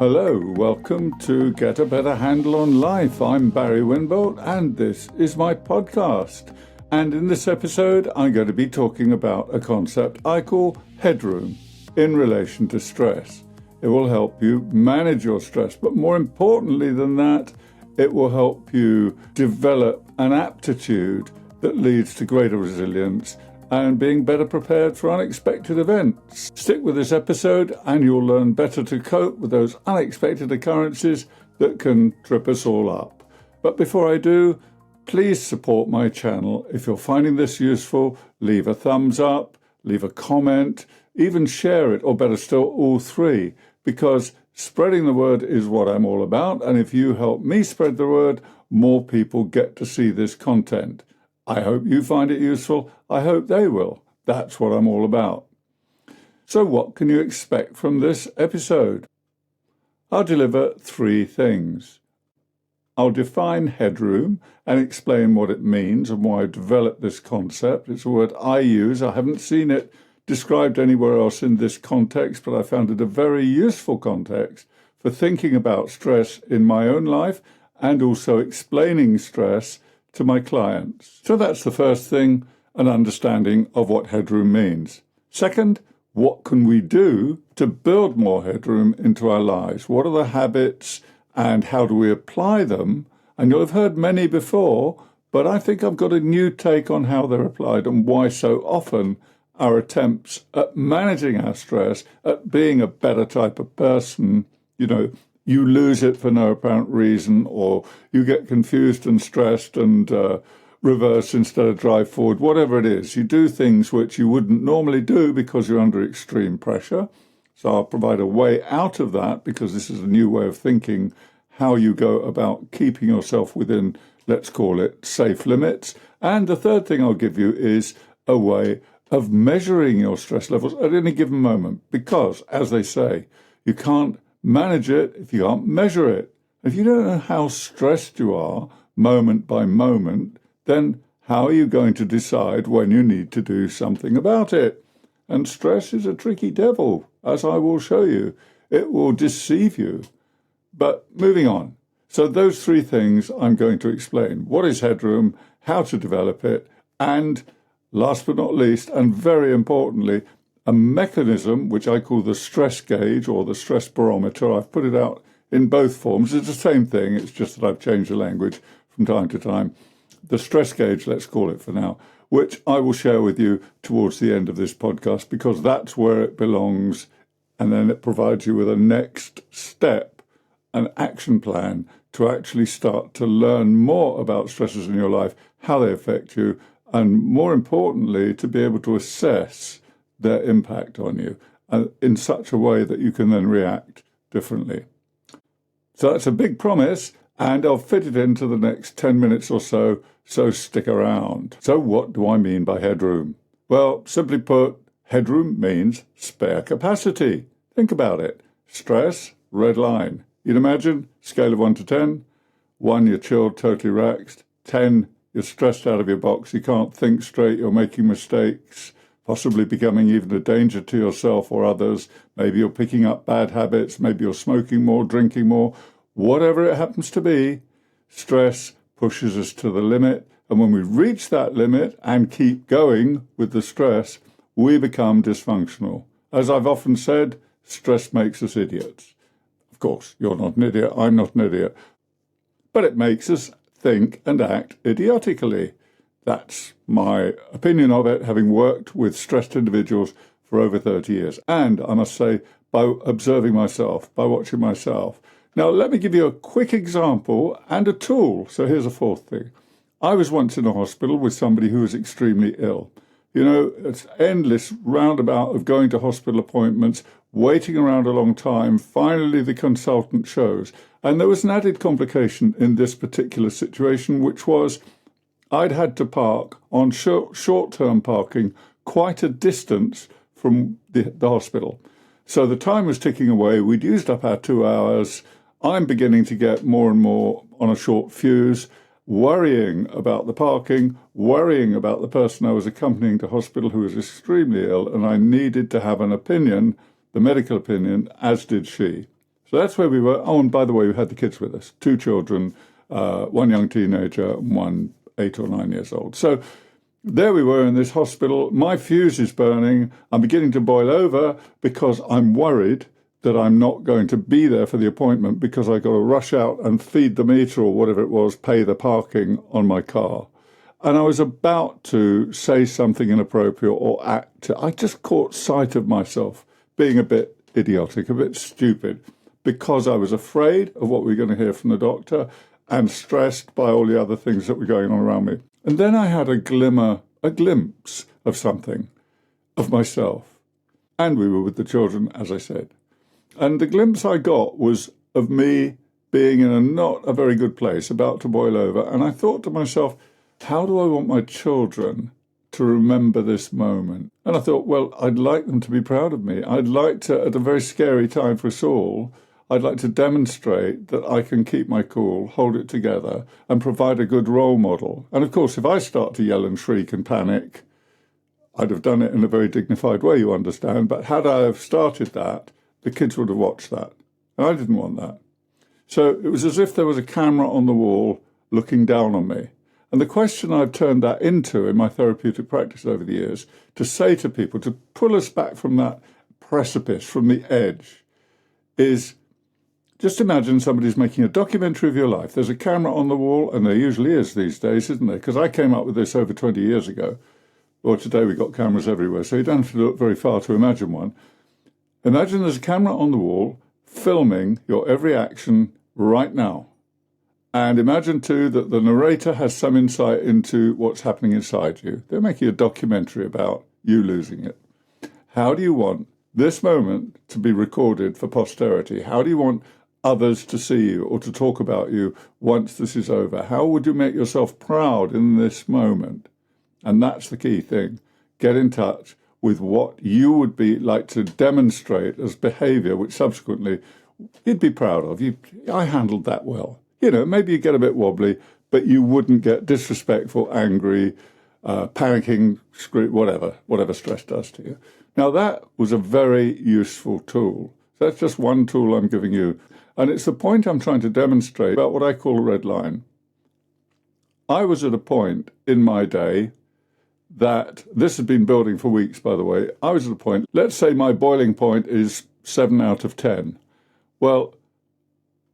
Hello, welcome to Get a Better Handle on Life. I'm Barry Winbolt and this is my podcast. And in this episode, I'm going to be talking about a concept I call Headroom in relation to stress. It will help you manage your stress, but more importantly than that, it will help you develop an aptitude that leads to greater resilience and being better prepared for unexpected events. Stick with this episode and you'll learn better to cope with those unexpected occurrences that can trip us all up. But before I do, please support my channel. If you're finding this useful, leave a thumbs up, leave a comment, even share it, or better still, all three, because spreading the word is what I'm all about. And if you help me spread the word, more people get to see this content. I hope you find it useful. I hope they will. That's what I'm all about. So what can you expect from this episode? I'll deliver three things. I'll define headroom and explain what it means and why I developed this concept. It's a word I use. I haven't seen it described anywhere else in this context, but I found it a very useful context for thinking about stress in my own life and also explaining stress to my clients. So that's the first thing, an understanding of what headroom means. Second, what can we do to build more headroom into our lives? What are the habits and how do we apply them? And you'll have heard many before, but I think I've got a new take on how they're applied and why so often our attempts at managing our stress, at being a better type of person, you lose it for no apparent reason, or you get confused and stressed and reverse instead of drive forward, whatever it is. You do things which you wouldn't normally do because you're under extreme pressure. So I'll provide a way out of that because this is a new way of thinking how you go about keeping yourself within, let's call it, safe limits. And the third thing I'll give you is a way of measuring your stress levels at any given moment because, as they say, you can't manage it if you can't measure it. If you don't know how stressed you are moment by moment, then how are you going to decide when you need to do something about it? And stress is a tricky devil, as I will show you. It will deceive you. But moving on. So those three things I'm going to explain. What is headroom, how to develop it, and last but not least, and very importantly, a mechanism which I call the stress gauge or the stress barometer. I've put it out in both forms. It's the same thing. It's just that I've changed the language from time to time. The stress gauge, let's call it for now, which I will share with you towards the end of this podcast because that's where it belongs. And then it provides you with a next step, an action plan to actually start to learn more about stresses in your life, how they affect you, and more importantly, to be able to assess their impact on you in such a way that you can then react differently. So that's a big promise, and I'll fit it into the next 10 minutes or so stick around. So what do I mean by headroom? Well, simply put, headroom means spare capacity. Think about it. Stress, red line. You'd imagine, scale of 1 to 10. 1, you're chilled, totally relaxed. 10, you're stressed out of your box. You can't think straight. You're making mistakes, possibly becoming even a danger to yourself or others. Maybe you're picking up bad habits. Maybe you're smoking more, drinking more. Whatever it happens to be, stress pushes us to the limit. And when we reach that limit and keep going with the stress, we become dysfunctional. As I've often said, stress makes us idiots. Of course, you're not an idiot. I'm not an idiot. But it makes us think and act idiotically. That's my opinion of it, having worked with stressed individuals for over 30 years. And I must say, by observing myself, by watching myself. Now, let me give you a quick example and a tool. So here's a fourth thing. I was once in a hospital with somebody who was extremely ill. It's endless roundabout of going to hospital appointments, waiting around a long time. Finally, the consultant shows. And there was an added complication in this particular situation, which was I'd had to park on short-term parking quite a distance from the hospital. So the time was ticking away. We'd used up our 2 hours. I'm beginning to get more and more on a short fuse, worrying about the parking, worrying about the person I was accompanying to hospital who was extremely ill, and I needed to have an opinion, the medical opinion, as did she. So that's where we were. Oh, and by the way, we had the kids with us, 2 children, one young teenager and one 8 or 9 years old. So there we were in this hospital. My fuse is burning. I'm beginning to boil over because I'm worried that I'm not going to be there for the appointment because I got to rush out and feed the meter or whatever it was, pay the parking on my car. And I was about to say something inappropriate or act. I just caught sight of myself being a bit idiotic, a bit stupid, because I was afraid of what we were going to hear from the doctor and stressed by all the other things that were going on around me. And then I had a glimpse of something, of myself. And we were with the children, as I said. And the glimpse I got was of me being in a not a very good place, about to boil over. And I thought to myself, how do I want my children to remember this moment? And I thought, well, I'd like them to be proud of me. I'd like to, at a very scary time for us all, I'd like to demonstrate that I can keep my cool, hold it together, and provide a good role model. And of course, if I start to yell and shriek and panic, I'd have done it in a very dignified way, you understand. But had I have started that, the kids would have watched that. And I didn't want that. So it was as if there was a camera on the wall looking down on me. And the question I've turned that into in my therapeutic practice over the years, to say to people, to pull us back from that precipice, from the edge, is just imagine somebody's making a documentary of your life. There's a camera on the wall, and there usually is these days, isn't there? Because I came up with this over 20 years ago. Or today we've got cameras everywhere, so you don't have to look very far to imagine one. Imagine there's a camera on the wall filming your every action right now. And imagine, too, that the narrator has some insight into what's happening inside you. They're making a documentary about you losing it. How do you want this moment to be recorded for posterity? How do you want others to see you or to talk about you once this is over? How would you make yourself proud in this moment? And that's the key thing. Get in touch with what you would be like to demonstrate as behavior, which subsequently you'd be proud of. I handled that well. You know, maybe you get a bit wobbly, but you wouldn't get disrespectful, angry, panicking, whatever stress does to you. Now, that was a very useful tool. That's just one tool I'm giving you. And it's the point I'm trying to demonstrate about what I call a red line. I was at a point in my day that, this has been building for weeks, by the way. I was at a point, let's say my boiling point is 7 out of 10. Well,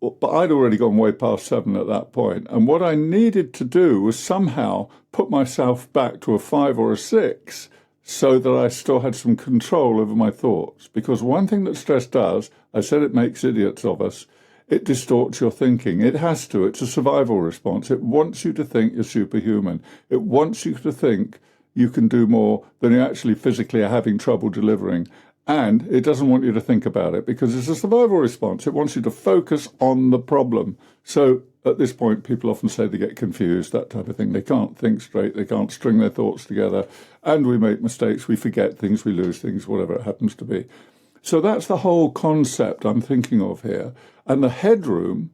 but I'd already gone way past 7 at that point. And what I needed to do was somehow put myself back to a 5 or a 6 so that I still had some control over my thoughts. Because one thing that stress does, I said it makes idiots of us, it distorts your thinking. It has to. It's a survival response. It wants you to think you're superhuman. It wants you to think you can do more than you actually physically are having trouble delivering. And it doesn't want you to think about it because it's a survival response. It wants you to focus on the problem. So at this point, people often say they get confused, that type of thing. They can't think straight. They can't string their thoughts together. And we make mistakes. We forget things. We lose things, whatever it happens to be. So that's the whole concept I'm thinking of here. And the headroom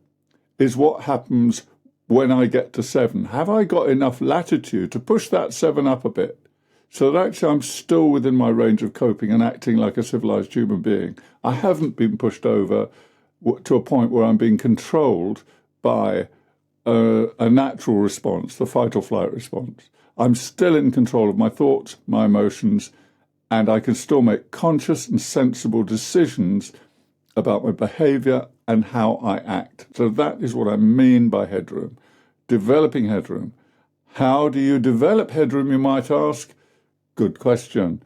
is what happens when I get to 7. Have I got enough latitude to push that 7 up a bit? So that actually I'm still within my range of coping and acting like a civilized human being. I haven't been pushed over to a point where I'm being controlled by a natural response, the fight or flight response. I'm still in control of my thoughts, my emotions, and I can still make conscious and sensible decisions about my behavior and how I act. So that is what I mean by headroom. Developing headroom. How do you develop headroom, you might ask? Good question.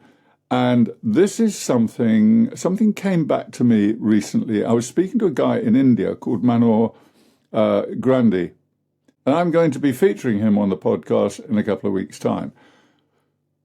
And this is something came back to me recently. I was speaking to a guy in India called Manor Grandi, and I'm going to be featuring him on the podcast in a couple of weeks' time.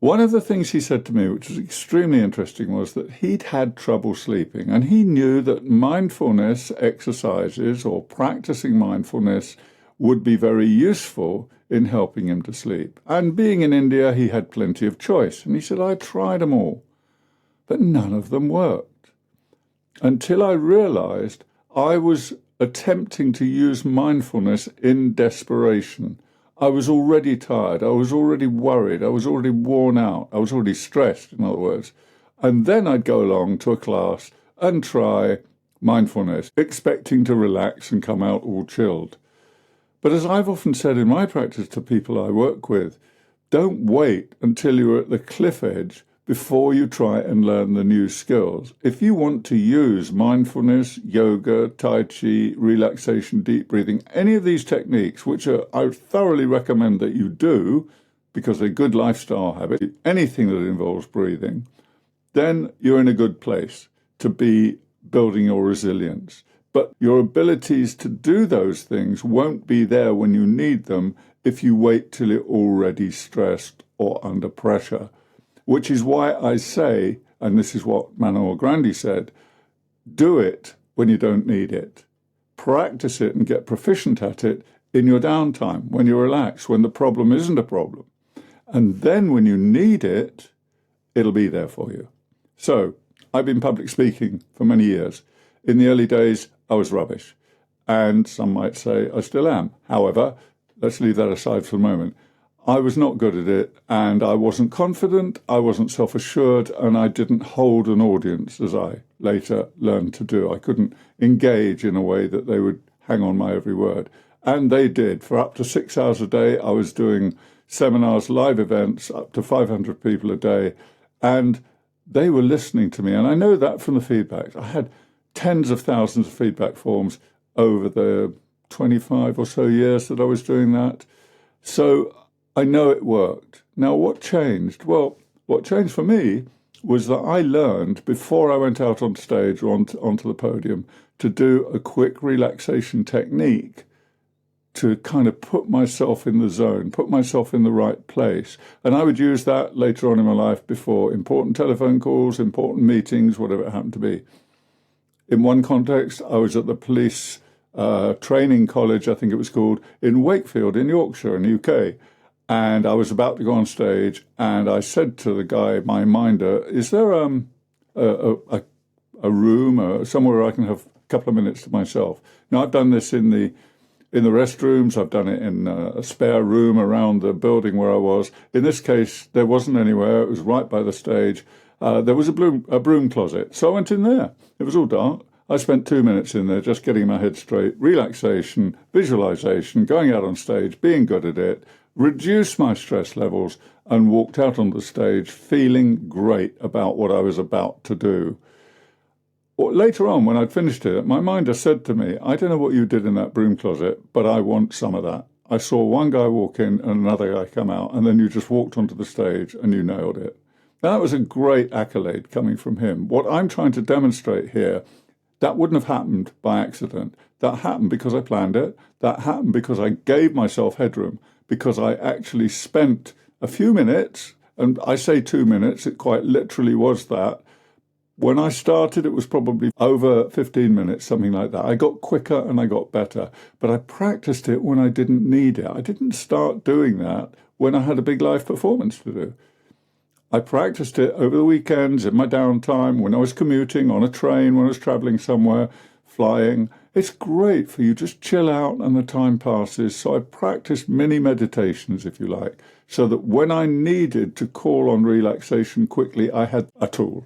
One of the things he said to me, which was extremely interesting, was that he'd had trouble sleeping, and he knew that mindfulness exercises or practicing mindfulness would be very useful in helping him to sleep. And being in India, he had plenty of choice. And he said, I tried them all, but none of them worked. Until I realized I was attempting to use mindfulness in desperation. I was already tired. I was already worried. I was already worn out. I was already stressed, in other words. And then I'd go along to a class and try mindfulness, expecting to relax and come out all chilled. But as I've often said in my practice to people I work with, don't wait until you're at the cliff edge before you try and learn the new skills. If you want to use mindfulness, yoga, tai chi, relaxation, deep breathing, any of these techniques, which I thoroughly recommend that you do because they're good lifestyle habits, anything that involves breathing, then you're in a good place to be building your resilience. But your abilities to do those things won't be there when you need them if you wait till you're already stressed or under pressure. Which is why I say, and this is what Manuel Grandi said, do it when you don't need it. Practice it and get proficient at it in your downtime, when you're relaxed, when the problem isn't a problem. And then when you need it, it'll be there for you. So, I've been public speaking for many years. In the early days, I was rubbish. And some might say I still am. However, let's leave that aside for a moment. I was not good at it, and I wasn't confident, I wasn't self-assured, and I didn't hold an audience, as I later learned to do. I couldn't engage in a way that they would hang on my every word. And they did. For up to 6 hours a day, I was doing seminars, live events, up to 500 people a day, and they were listening to me. And I know that from the feedback. I had tens of thousands of feedback forms over the 25 or so years that I was doing that. So I know it worked. Now, what changed? Well, what changed for me was that I learned before I went out on stage or onto the podium to do a quick relaxation technique to kind of put myself in the zone, put myself in the right place. And I would use that later on in my life before important telephone calls, important meetings, whatever it happened to be. In one context, I was at the police training college, I think it was called, in Wakefield in Yorkshire in the UK. And I was about to go on stage, and I said to the guy, my minder, is there a room somewhere where I can have a couple of minutes to myself? Now, I've done this in the restrooms. I've done it in a spare room around the building where I was. In this case, there wasn't anywhere. It was right by the stage. There was a broom closet. So I went in there. It was all dark. I spent 2 minutes in there just getting my head straight, relaxation, visualization, going out on stage, being good at it, reduced my stress levels, and walked out on the stage feeling great about what I was about to do. Later on, when I'd finished it, my minder said to me, I don't know what you did in that broom closet, but I want some of that. I saw one guy walk in and another guy come out, and then you just walked onto the stage and you nailed it. Now, that was a great accolade coming from him. What I'm trying to demonstrate here, that wouldn't have happened by accident. That happened because I planned it. That happened because I gave myself headroom, because I actually spent a few minutes, and I say 2 minutes, it quite literally was that. When I started, it was probably over 15 minutes, something like that. I got quicker and I got better, but I practiced it when I didn't need it. I didn't start doing that when I had a big live performance to do. I practiced it over the weekends, in my downtime, when I was commuting, on a train, when I was traveling somewhere, flying. It's great for you, just chill out and the time passes. So I practiced mini meditations, if you like, so that when I needed to call on relaxation quickly, I had a tool.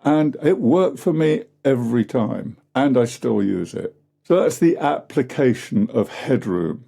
And it worked for me every time, and I still use it. So that's the application of Headroom.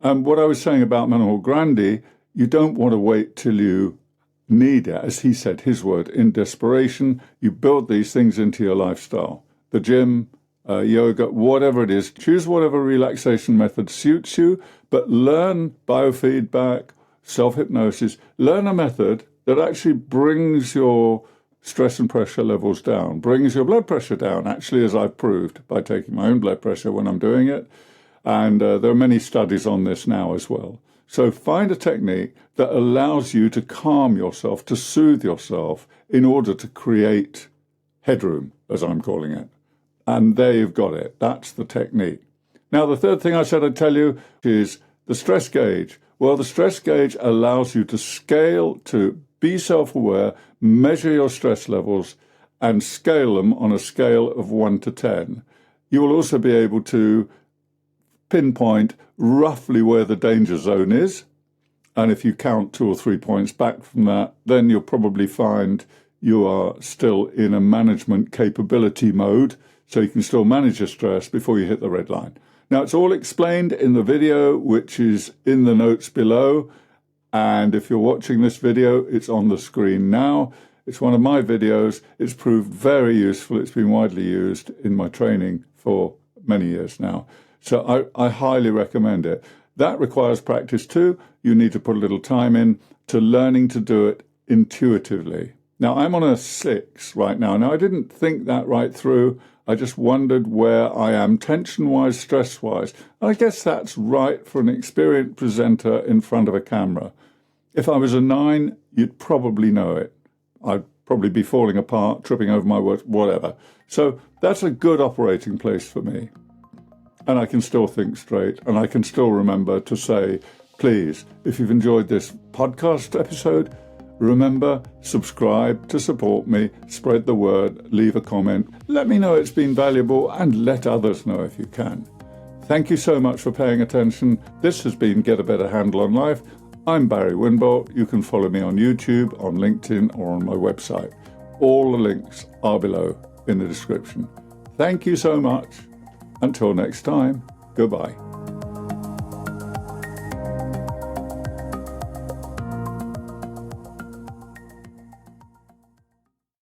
And what I was saying about Manuel Grandi, you don't want to wait till you need it. As he said, his word, in desperation, you build these things into your lifestyle. The gym, yoga, whatever it is, choose whatever relaxation method suits you, but learn biofeedback, self-hypnosis. Learn a method that actually brings your stress and pressure levels down, brings your blood pressure down, actually, as I've proved by taking my own blood pressure when I'm doing it. And there are many studies on this now as well. So find a technique that allows you to calm yourself, to soothe yourself in order to create headroom, as I'm calling it. And there you've got it. That's the technique. Now, the third thing I said I'd tell you is the stress gauge. Well, the stress gauge allows you to scale, to be self-aware, measure your stress levels, and scale them on a scale of 1 to 10. You will also be able to pinpoint roughly where the danger zone is. And if you count 2 or 3 points back from that, then you'll probably find you are still in a management capability mode. so you can still manage your stress before you hit the red line. Now, it's all explained in the video, which is in the notes below. And if you're watching this video, it's on the screen now. It's one of my videos. It's proved very useful. It's been widely used in my training for many years now. So I highly recommend it. That requires practice too. You need to put a little time in to learning to do it intuitively. Now, I'm on a 6 right now. Now, I didn't think that right through. I just wondered where I am tension-wise, stress-wise. And I guess that's right for an experienced presenter in front of a camera. If I was a 9, you'd probably know it. I'd probably be falling apart, tripping over my words, whatever. So that's a good operating place for me. And I can still think straight, and I can still remember to say, please, if you've enjoyed this podcast episode, remember, subscribe to support me, spread the word, leave a comment, let me know it's been valuable, and let others know if you can. Thank you so much for paying attention. This has been Get a Better Handle on Life. I'm Barry Winbolt. You can follow me on YouTube, on LinkedIn, or on my website. All the links are below in the description. Thank you so much. Until next time, goodbye.